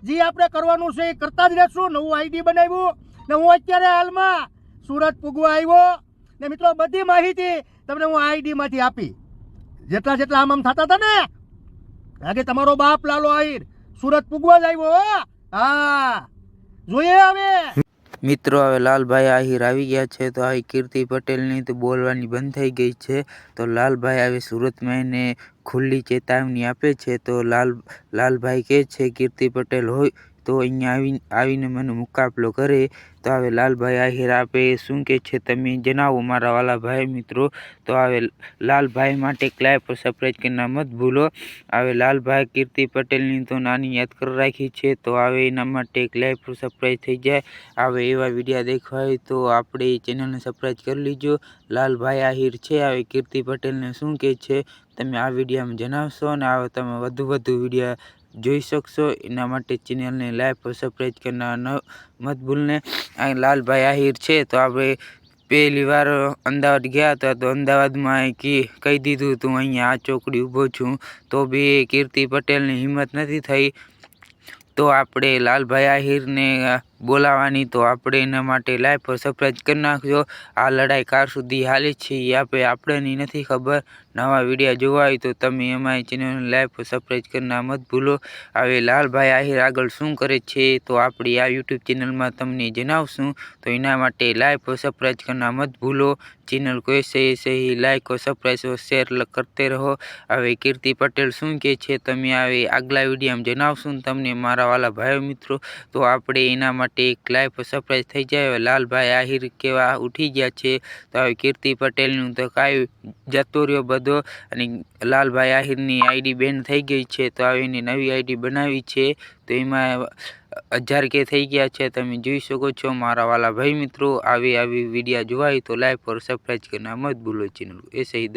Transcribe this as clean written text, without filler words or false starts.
જે આપણે કરવાનું છે એ કરતા જ રહેશું. નવું આઈડી બનાવ્યું ને હું અત્યારે હાલમાં સુરત પૂગવા આવ્યો ને મિત્રો બધી માહિતી તમને હું આઈડીમાંથી આપી. જેટલા જેટલા આમ થતા હતા ને આજે તમારો બાપ લાલો આહિર સુરત પૂગવા જ આવ્યો. હા જોઈએ હવે મિત્રો હવે લાલભાઈ આહિર આવી ગયા છે તો આવી કીર્તિ પટેલની તો બોલવાની બંધ થઈ ગઈ છે. તો લાલભાઈ હવે સુરતમાં એને ખુલ્લી ચેતવણી આપે છે. તો લાલભાઈ કહે છે કીર્તિ પટેલ હોય તો અહીંયા આવીને મને મુકાબલો કરે. તો હવે લાલભાઈ આહિર આપે શું કહે છે તમે જણાવો મારા વાલા ભાઈ મિત્રો. તો હવે લાલભાઈ માટે લાઈવ પર સબસ્ક્રાઈબ કરना મત ભૂલો. હવે લાલભાઈ કીર્તિ પટેલની તો નાની યાદ કરી રાખી છે. તો હવે એના માટે લાઈવ પર સબસ્ક્રાઈબ થઈ જાય. હવે એવા વિડીયો દેખવા હોય તો આપણે ચેનલને સબસ્ક્રાઈબ કરી લીજો. લાલભાઈ આહિર છે હવે કીર્તિ પટેલને શું કહે છે તમે આ વિડીયોમાં જણાવશો અને હવે તમે વધુ વિડીયો જોઈ શકશો. એના માટે ચેનલને લાઈવ પર સબસ્ક્રાઈબ કરના મત ભૂલને. અહીં લાલભાઈ આહિર છે તો આપણે પહેલી વાર અમદાવાદ ગયા હતા તો અમદાવાદમાં કહી દીધું તું અહીંયા આ ચોકડી ઊભો છું તો બી કીર્તિ પટેલની હિંમત નથી થઈ. તો આપણે લાલભાઈ આહિરને બોલાવવાની તો આપણે એના માટે લાઈવ પર સબસ્ક્રાઈબ કરી નાખજો. આ લડાઈ કાર સુધી હાલે છે એ આપણને નથી ખબર. નવા વિડીયો જોવા હોય તો તમે અમારી ચેનલને લાઈવ પર સબસ્ક્રાઈબ કરના મત ભૂલો. હવે લાલભાઈ આહિર આગળ શું કરે છે તો આપણી આ યુટ્યુબ ચેનલમાં તમને જણાવશું. તો એના માટે લાઈવ પર સબસ્ક્રાઈબ કરના મત ભૂલો. ચેનલ को ऐसे ही लाइक और सब्सक्राइब और शेयर करते रहो. હવે કીર્તિ પટેલ શું કહે છે તમે હવે આગલા વિડીયોમાં જણાવશું તમને મારા વાલા ભાઈઓ મિત્રો. તો આપણે એના માટે એક લાઈવ પર સરપ્રાઈઝ થઈ જાય. હવે લાલભાઈ આહિર કેવા ઉઠી ગયા છે તો હવે કીર્તિ પટેલનું તો કાંઈ જતો રહ્યો બધો અને લાલભાઈ આહિરની આઈડી બેન થઈ ગઈ છે. તો હવે એની નવી આઈડી બનાવી છે તો એમાં 1000K થઈ ગયા છે. તમે જોઈ શકો છો મારા વાલા ભાઈ મિત્રો. આવી વિડીયો જોવાય તો લાઈક પર સબસ્ક્રાઈબ કરना મત ભૂલો ચેનલ એસે ही